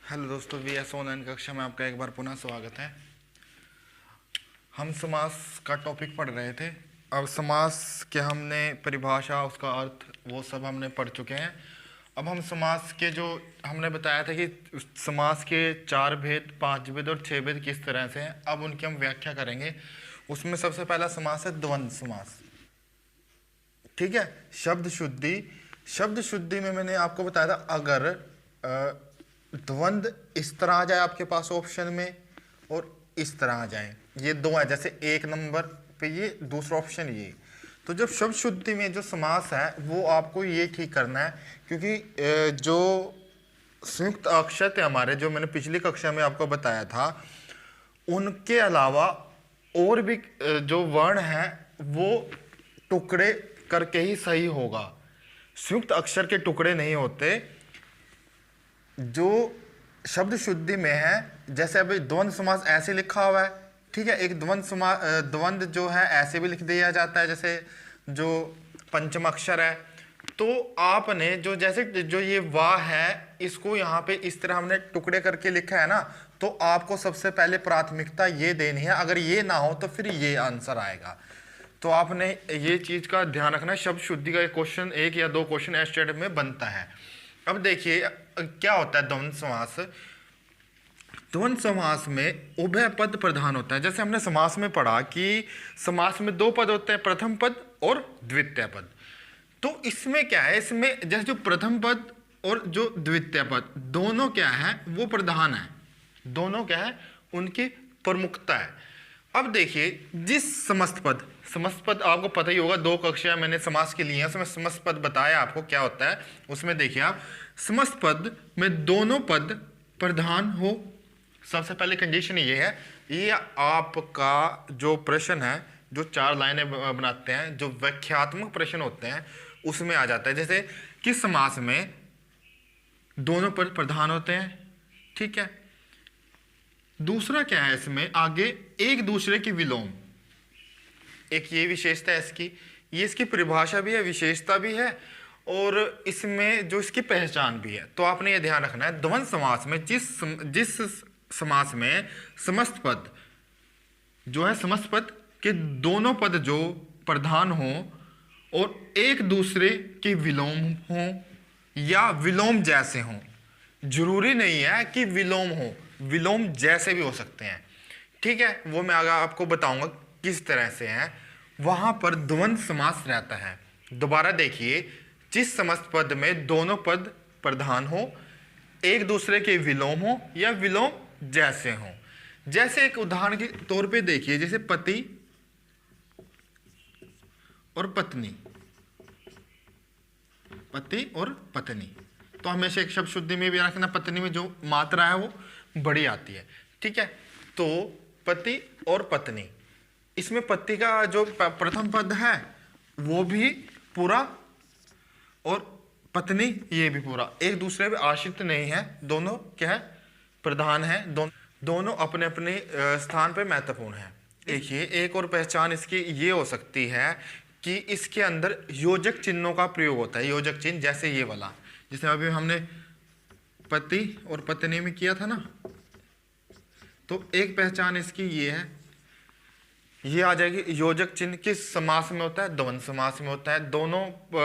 Hello दोस्तों, VS online कक्षा में आपका एक बार पुनः स्वागत है। हम समास का टॉपिक पढ़ रहे थे। अब समास के हमने परिभाषा, उसका अर्थ, वो सब हमने पढ़ चुके हैं। अब हम समास के जो हमने बताया था कि समास के 4 भेद, 5 भेद और 6 भेद किस तरह से हैं, अब उनकी हम व्याख्या करेंगे। उसमें सबसे पहला समास है द्वंद्व समास। ठीक है। शब्द शुद्धि में मैंने आपको बताया था, अगर द्वंद्व इस तरह आ जाए आपके पास ऑप्शन में और इस तरह आ जाए, ये दो है, जैसे 1 नंबर पे ये, दूसरा ऑप्शन ये, तो जब शब्द शुद्धि में जो समास है वो आपको ये ठीक करना है, क्योंकि जो संयुक्त अक्षर थे हमारे, जो मैंने पिछली कक्षा में आपको बताया था, उनके अलावा और भी जो वर्ण है वो टुकड़े करके ही सही होगा। संयुक्त अक्षर के टुकड़े नहीं होते जो शब्द शुद्धि में है। जैसे अभी द्वंद्व समास ऐसे लिखा हुआ है, ठीक है। एक द्वंद्व जो है ऐसे भी लिख दिया जाता है, जैसे जो पंचम अक्षर है। तो आपने जो जैसे जो ये वाह है, इसको यहाँ पे इस तरह हमने टुकड़े करके लिखा है ना, तो आपको सबसे पहले प्राथमिकता ये देनी है। अगर ये ना हो तो फिर ये आंसर आएगा। तो आपने ये चीज का ध्यान रखना। शब्द शुद्धि का एक क्वेश्चन, 1 या 2 क्वेश्चन एस्टेट में बनता है। अब देखिए क्या होता है द्वंद्व समास। द्वंद्व समास में उभय पद प्रधान होता है। जैसे हमने समास में पढ़ा कि समास में 2 पद होते हैं, प्रथम पद और द्वितीय पद। तो इसमें क्या है, इसमें जैसे जो प्रथम पद और जो द्वितीय पद दोनों क्या है, वो प्रधान है। दोनों क्या है, उनकी प्रमुखता है। अब देखिए जिस समस्त पद आपको पता ही होगा, 2 कक्षा मैंने समास के लिए हैं, उसमें समस्त पद बताया आपको क्या होता है। उसमें देखिए आप, समस्त पद में दोनों पद प्रधान हो। सबसे पहले कंडीशन ये है, ये आपका जो प्रश्न है, जो 4 लाइनें बनाते हैं, जो व्याख्यात्मक प्रश्न होते हैं, उसमें आ जाता है। जैसे किस समास में दोनों पद प्रधान होते हैं, ठीक है। दूसरा क्या है, इसमें आगे एक दूसरे की विलोम, एक ये विशेषता है इसकी, ये इसकी परिभाषा भी है, विशेषता भी है, और इसमें जो इसकी पहचान भी है। तो आपने ये ध्यान रखना है, द्वंद्व समास में जिस समास में समस्त पद जो है, समस्त पद के दोनों पद जो प्रधान हो और एक दूसरे के विलोम हो या विलोम जैसे हो। जरूरी नहीं है कि विलोम हो, विलोम जैसे भी हो सकते हैं, ठीक है। वो मैं आगे आपको बताऊंगा किस तरह से है। वहां पर द्वंद्व समास रहता है। दोबारा देखिए, जिस समस्त पद में दोनों पद प्रधान हो, एक दूसरे के विलोम हो या विलोम जैसे हो। जैसे एक उदाहरण के तौर पे देखिए, जैसे पति और पत्नी, पति और पत्नी, तो हमेशा एक शब्द शुद्धि में भी रखना, पत्नी में जो मात्रा है वो बड़ी आती है, ठीक है। तो पति और पत्नी, इसमें पति का जो प्रथम पद है वो भी पूरा और पत्नी ये भी पूरा, एक दूसरे पे आश्रित नहीं है, दोनों क्या है, प्रधान है, दोनों अपने अपने स्थान पे महत्वपूर्ण है। देखिए एक और पहचान इसकी ये हो सकती है कि इसके अंदर योजक चिन्हों का प्रयोग होता है। योजक चिन्ह जैसे ये वाला, जिसमें अभी हमने पति और पत्नी में किया था ना, तो एक पहचान इसकी ये है, ये आ जाएगी। योजक चिन्ह किस समास में होता है, द्वंद्व समास में होता है। दोनों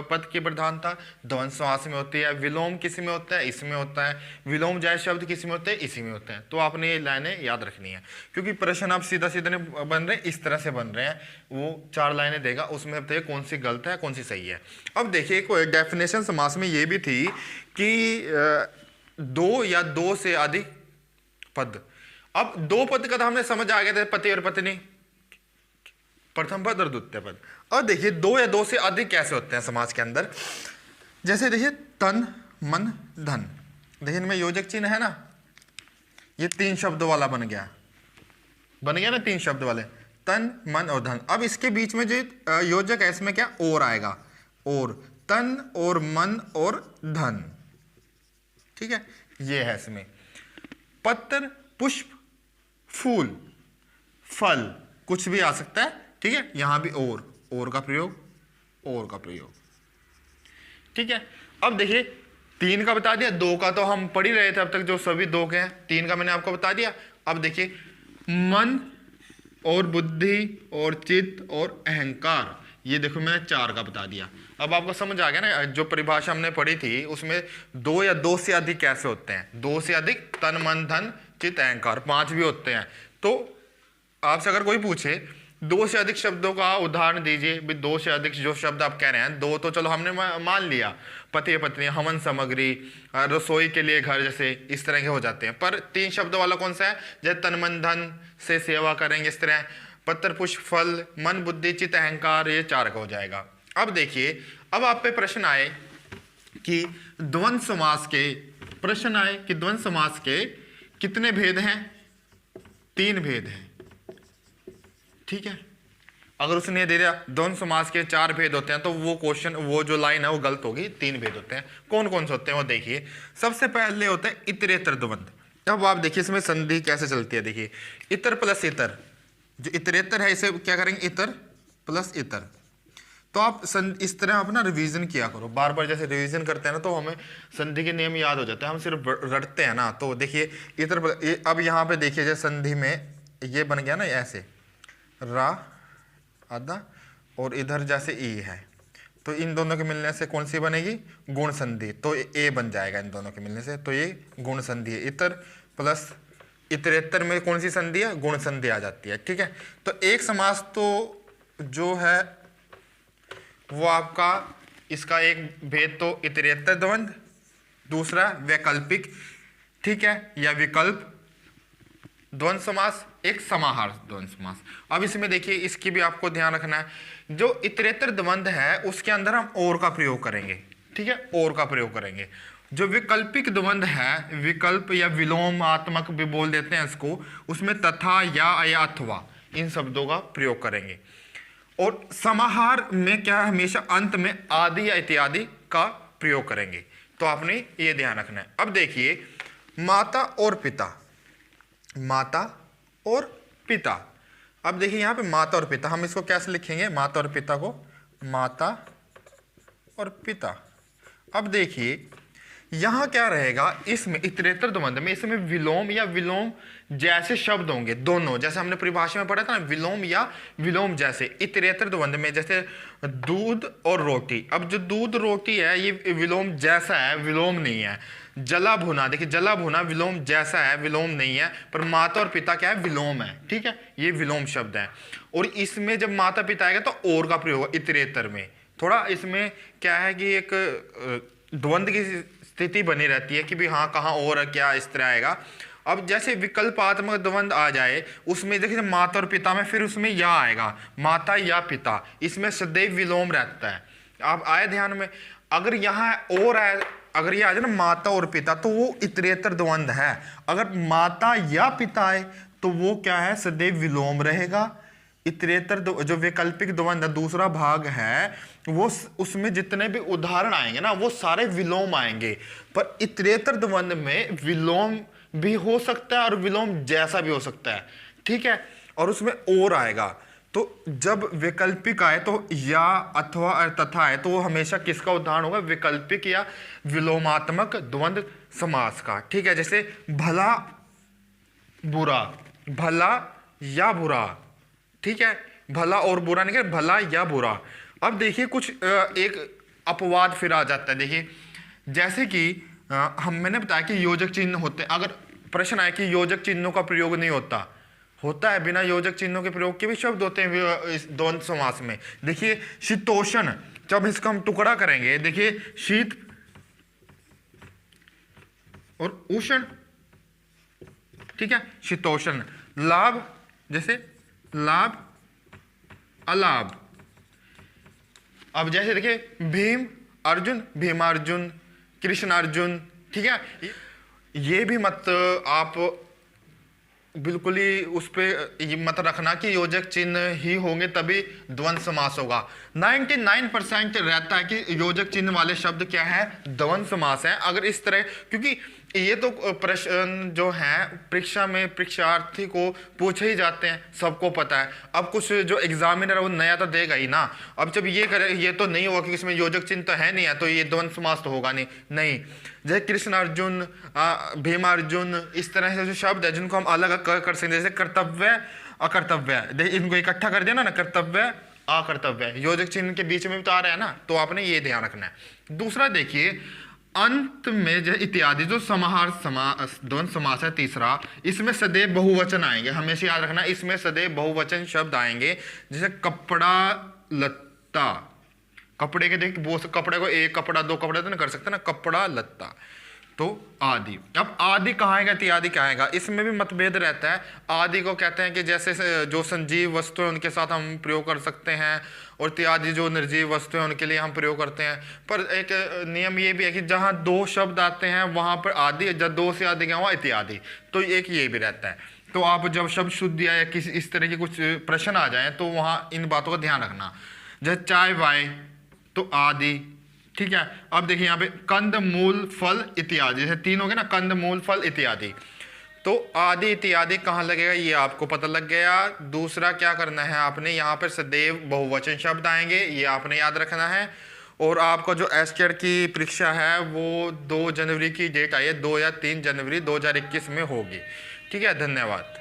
पद की प्रधानता द्वंद्व समास में होती है। विलोम किस में होता है, इसमें होता है। विलोम जय शब्द किस में होते हैं, इसी में होते हैं। तो आपने ये लाइनें याद रखनी है, क्योंकि प्रश्न आप सीधा सीधा बन रहे हैं, इस तरह से बन रहे हैं। वो 4 लाइनें देगा, उसमें बताइए कौन सी गलत है कौन सी सही है। अब देखिए कोई डेफिनेशन समास में ये भी थी कि 2 या 2 से अधिक पद। अब 2 पद का तो हमने समझ आ गया था, पति और पत्नी, प्रथम पद और द्वितीय पद। और देखिए 2 या 2 से अधिक कैसे होते हैं समाज के अंदर। जैसे देखिए तन मन धन, देखिए इनमें योजक चिन्ह है ना, ये 3 शब्द वाला बन गया ना, 3 शब्द वाले, तन मन और धन। अब इसके बीच में जो योजक है, इसमें क्या और आएगा, और तन और मन और धन, ठीक है। ये है इसमें पत्र पुष्प फूल फल, कुछ भी आ सकता है, ठीक है। यहां भी और का प्रयोग, और का प्रयोग, ठीक है। अब देखिए 3 का बता दिया, 2 का तो हम पढ़ ही रहे थे अब तक, जो सभी 2 के हैं। 3 का मैंने आपको बता दिया। अब देखिए, मन और बुद्धि और चित्त और अहंकार, ये देखो मैंने 4 का बता दिया। अब आपको समझ आ गया ना, जो परिभाषा हमने पढ़ी थी उसमें 2 या 2 से अधिक कैसे होते हैं। 2 से अधिक तन मन धन चित्त अहंकार, 5 भी होते हैं। तो आपसे अगर कोई पूछे 2 से अधिक शब्दों का उदाहरण दीजिए, भी 2 से अधिक जो शब्द आप कह रहे हैं, 2 तो चलो हमने मान लिया, पति पत्नी, हवन सामग्री, रसोई के लिए घर, जैसे इस तरह के हो जाते हैं। पर 3 शब्दों वाला कौन सा है, जैसे तन मन धन से सेवा करेंगे, इस तरह पत्र पुष्प फल, मन बुद्धि चित्त अहंकार, ये 4 का हो जाएगा। अब देखिए, अब आप पे प्रश्न आए कि द्वंद्व समास के, प्रश्न आए कि द्वंद्व समास के कितने भेद हैं, 3 भेद हैं। ठीक है, अगर उसने दे दिया द्वंद्व समास के 4 भेद होते हैं, तो वो क्वेश्चन, वो जो लाइन है वो गलत होगी। 3 भेद होते हैं। कौन कौन से होते हैं वो देखिए। सबसे पहले होते हैं इतरेतर द्वंद्व। अब आप देखिए इसमें संधि कैसे चलती है। देखिए, इतर प्लस इतर, जो इतरेतर है इसे क्या करेंगे, इतर प्लस इतर। तो आप इस तरह आप ना रिवीजन किया करो, बार बार जैसे रिवीजन करते हैं ना, तो हमें संधि के नियम याद हो जाते हैं, हम सिर्फ रटते हैं ना। तो देखिए इतर, अब यहाँ पे देखिए जैसे संधि में ये बन गया ना ऐसे, रा आधा और इधर जैसे ई है, तो इन दोनों के मिलने से कौन सी बनेगी, गुण संधि। तो ए बन जाएगा इन दोनों के मिलने से, तो ये गुण संधि है। इतर प्लस इतरेतर में कौन सी संधि है, गुण संधि आ जाती है। ठीक है, तो एक समास तो जो है वो आपका, इसका एक भेद तो इतरेतर द्वंद्व, दूसरा वैकल्पिक, ठीक है, या विकल्प द्वंद्व समास, एक समाहार द्वंद्व समास। अब इसमें देखिए, इसकी भी आपको ध्यान रखना है, जो इतरेतर द्वंद्व है उसके अंदर हम और का प्रयोग करेंगे। ठीक है, और का प्रयोग करेंगे। जो विकल्पिक द्वंद्व है, विकल्प या विलोमात्मक भी बोल देते हैं इसको, उसमें तथा या अथवा इन शब्दों का प्रयोग करेंगे। और समाहार में क्या है, हमेशा अंत में आदि या इत्यादि का प्रयोग करेंगे। तो आपने ये ध्यान रखना है। अब देखिए, माता और पिता, माता और पिता। अब देखिए यहाँ पे माता और पिता, हम इसको कैसे लिखेंगे, माता और पिता को, माता और पिता। अब देखिए यहाँ क्या रहेगा, इसमें इतरेतर द्वंद्व में इसमें विलोम या विलोम जैसे शब्द होंगे दोनों, जैसे हमने परिभाषा में पढ़ा था ना, विलोम या विलोम जैसे। इतरेतर द्वंद्व में जैसे दूध और रोटी, अब जो दूध रोटी है ये विलोम जैसा है, विलोम नहीं है। जला भुना, देखिए जला भुना विलोम जैसा है, विलोम नहीं है। पर माता और पिता क्या है, विलोम है। ठीक है, ये विलोम शब्द है। और इसमें जब माता पिता आएगा तो और का प्रयोग इतरेतर में। थोड़ा इसमें क्या है कि एक द्वंद्व की स्थिति बनी रहती है कि भी हाँ कहाँ और क्या, इस तरह आएगा। अब जैसे विकल्पात्मक द्वंद्व आ जाए उसमें देखिए माता और पिता में फिर उसमें या आएगा, माता या पिता, इसमें सदैव विलोम रहता है। आप आए ध्यान में, अगर यहाँ और आए, अगर ये आ जाए ना माता और पिता, तो वो इतरेतर द्वंद्व है। अगर माता या पिता आए तो वो क्या है, सदैव विलोम रहेगा। इतरेतर जो वैकल्पिक द्वंद्व दूसरा भाग है, वो उसमें जितने भी उदाहरण आएंगे ना वो सारे विलोम आएंगे। पर इतरेतर द्वंद्व में विलोम भी हो सकता है और विलोम जैसा भी हो सकता है। ठीक है, और उसमें और आएगा। तो जब वैकल्पिक आए तो या अथवा और तथा आए तो वो हमेशा किसका उदाहरण होगा, वैकल्पिक या विलोमात्मक द्वंद्व समास का। ठीक है, जैसे भला बुरा, भला या बुरा। ठीक है, भला और बुरा नहीं, भला या बुरा। अब देखिए कुछ एक अपवाद फिर आ जाता है। देखिए जैसे कि मैंने बताया कि योजक चिन्ह होते हैं। अगर प्रश्न आए कि योजक चिन्हों का प्रयोग नहीं होता, होता है, बिना योजक चिन्हों के प्रयोग के भी शब्द होते हैं इस द्वंद्व समास में। देखिए शीतोष्ण, जब इसका हम टुकड़ा करेंगे, देखिए शीत और उष्ण। ठीक है, शीतोष्ण। लाभ, जैसे लाभ अलाभ। अब जैसे देखिए भीम अर्जुन, भीमार्जुन, कृष्णार्जुन। ठीक है, ये भी मत आप बिल्कुल ही उस पर ये मत रखना कि योजक चिन्ह ही होंगे तभी द्वंद्व समास होगा। 99% रहता है कि योजक चिन्ह वाले शब्द क्या है, द्वंद्व समास है। अगर इस तरह, क्योंकि ये तो प्रश्न जो है परीक्षा में परीक्षार्थी को पूछे ही जाते हैं, सबको पता है। अब कुछ जो एग्जामिनर है वो नया तो देगा ही ना। अब जब ये करे, ये तो नहीं होगा कि इसमें योजक चिन्ह तो है नहीं है तो ये द्वंद्व समास तो होगा नहीं। जैसे कृष्ण अर्जुन, भीम अर्जुन, इस तरह से जो शब्द है जिनको हम अलग कर सकते हैं, जैसे कर्तव्य अकर्तव्य, इनको इकट्ठा कर दिया ना, कर्तव्य अकर्तव्य, योजक चिन्ह के बीच में भी तो आ रहा है ना, तो आपने ये ध्यान रखना है। दूसरा देखिए, अंत में जो इत्यादि जो समाहार समास द्वंद्व समास है तीसरा, इसमें सदैव बहुवचन आएंगे, हमेशा याद रखना, इसमें सदैव बहुवचन शब्द आएंगे। जैसे कपड़ा लत्ता, कपड़े के देख वो कपड़े को एक कपड़ा दो कपड़ा तो नहीं कर सकते ना, कपड़ा लत्ता। तो आदि, अब आदि कहाँ आएगा इत्यादि क्या आएगा, इसमें भी मतभेद रहता है। आदि को कहते हैं कि जैसे जो संजीव वस्तु है उनके साथ हम प्रयोग कर सकते हैं, और इत्यादि जो निर्जीव वस्तु है उनके लिए हम प्रयोग करते हैं। पर एक नियम ये भी है कि जहाँ दो शब्द आते हैं वहाँ पर आदि, जब दो से अधिक है वहाँ इत्यादि, तो एक ये भी रहता है। तो आप जब शब्द शुद्ध या किसी इस तरह के कुछ प्रश्न आ जाए तो वहाँ इन बातों का ध्यान रखना। जैसे चाय वाय तो आदि, ठीक है। अब देखिए यहाँ पे कंद मूल फल इत्यादि, जैसे तीन हो गए ना, कंद मूल फल इत्यादि, तो आदि इत्यादि कहाँ लगेगा ये आपको पता लग गया। दूसरा क्या करना है आपने, यहाँ पर सदैव बहुवचन शब्द आएंगे, ये आपने याद रखना है। और आपका जो एसकेड की परीक्षा है वो 2 जनवरी की डेट आई है, 2 या 3 जनवरी 2021 में होगी। ठीक है, धन्यवाद।